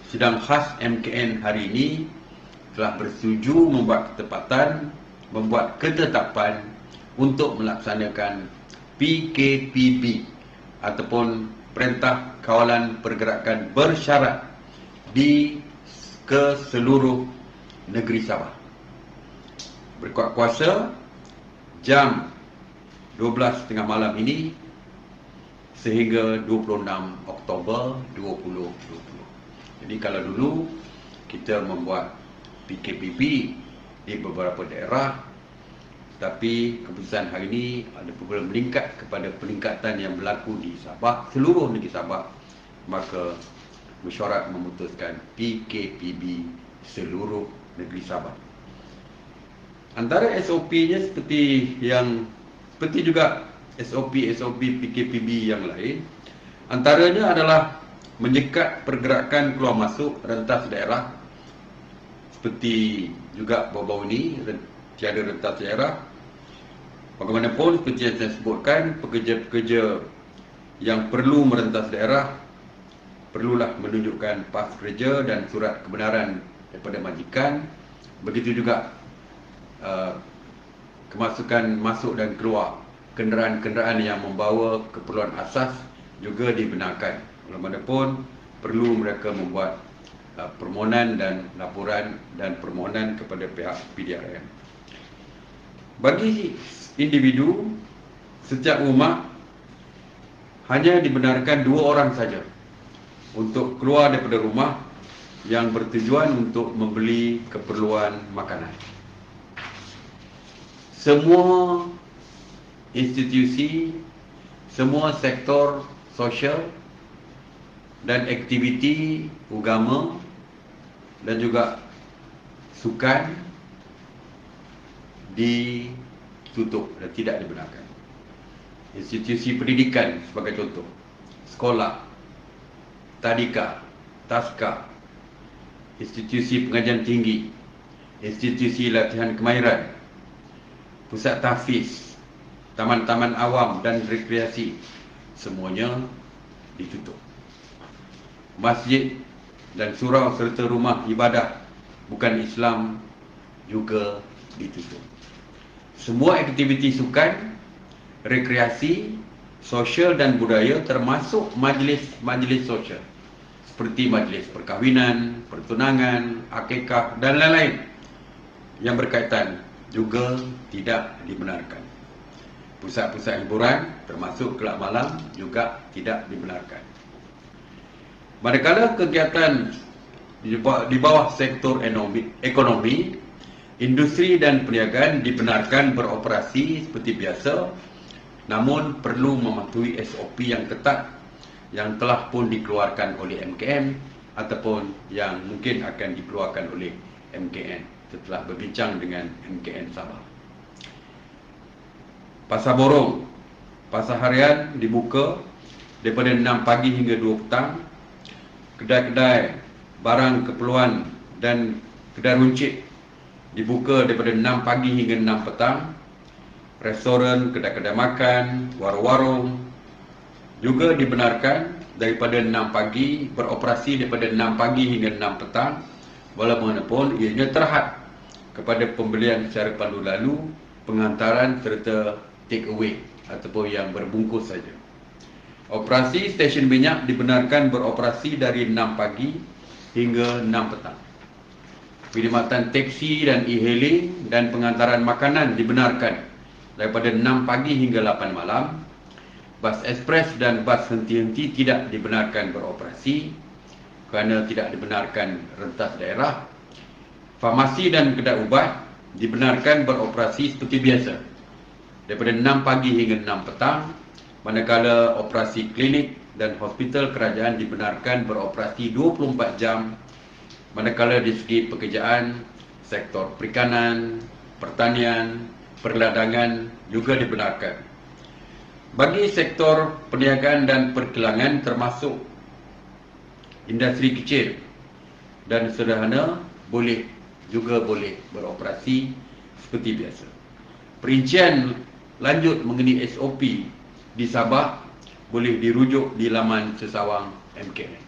Sidang khas MKN hari ini telah bersetuju membuat ketetapan untuk melaksanakan PKPB ataupun Perintah Kawalan Pergerakan Bersyarat ke seluruh negeri Sabah. Berkuat kuasa jam 12.30 malam ini sehingga 26 Oktober 2020. Jadi kalau dulu kita membuat PKPB di beberapa daerah, tapi keputusan hari ini ada program meningkat kepada peningkatan yang berlaku di Sabah, seluruh negeri Sabah, maka mesyuarat memutuskan PKPB seluruh negeri Sabah. Antara SOP-nya seperti juga SOP PKPB yang lain, antaranya adalah menyekat pergerakan keluar masuk rentas daerah, seperti juga baru-baru ini tiada rentas daerah. Bagaimanapun seperti yang saya sebutkan, pekerja-pekerja yang perlu merentas daerah perlulah menunjukkan pas kerja dan surat kebenaran daripada majikan. Begitu juga kemasukan masuk dan keluar kenderaan-kenderaan yang membawa keperluan asas juga dibenarkan. Bagaimanapun perlu mereka membuat permohonan dan laporan dan permohonan kepada pihak PDRM. Bagi individu, setiap rumah hanya dibenarkan 2 orang saja untuk keluar daripada rumah yang bertujuan untuk membeli keperluan makanan. Semua institusi, semua sektor sosial dan aktiviti agama dan juga sukan ditutup dan tidak dibenarkan. Institusi pendidikan sebagai contoh, sekolah, tadika, taska, institusi pengajian tinggi, institusi latihan kemahiran, pusat tahfiz, taman-taman awam dan rekreasi, semuanya ditutup. Masjid dan surau serta rumah ibadah bukan Islam juga ditutup. Semua aktiviti sukan, rekreasi, sosial dan budaya termasuk majlis-majlis sosial seperti majlis perkahwinan, pertunangan, akikah dan lain-lain yang berkaitan juga tidak dibenarkan. Pusat-pusat hiburan termasuk kelab malam juga tidak dibenarkan. Manakala kegiatan di bawah sektor ekonomi, industri dan perniagaan dibenarkan beroperasi seperti biasa, namun perlu mematuhi SOP yang ketat yang telah pun dikeluarkan oleh MKN ataupun yang mungkin akan dikeluarkan oleh MKN setelah berbincang dengan MKN Sabah. Pasar borong, pasar harian dibuka daripada 6 pagi hingga 2 petang. Kedai-kedai barang keperluan dan kedai runcit dibuka daripada 6 pagi hingga 6 petang. Restoran, kedai-kedai makan, warung-warung juga dibenarkan daripada 6 pagi, beroperasi daripada 6 pagi hingga 6 petang, walaupun ianya terhad kepada pembelian secara pandu lalu, pengantaran serta take away ataupun yang berbungkus saja. Operasi stesen minyak dibenarkan beroperasi dari 6 pagi hingga 6 petang. Perkhidmatan teksi dan e-hailing dan pengantaran makanan dibenarkan daripada 6 pagi hingga 8 malam. Bas ekspres dan bas henti-henti tidak dibenarkan beroperasi kerana tidak dibenarkan rentas daerah. Farmasi dan kedai ubat dibenarkan beroperasi seperti biasa daripada 6 pagi hingga 6 petang. Manakala operasi klinik dan hospital kerajaan dibenarkan beroperasi 24 jam. Manakala di segi pekerjaan, sektor perikanan, pertanian, perladangan juga dibenarkan. Bagi sektor perniagaan dan perkilangan termasuk industri kecil dan sederhana boleh beroperasi seperti biasa. Perincian lanjut mengenai SOP di Sabah boleh dirujuk di laman sesawang MKN.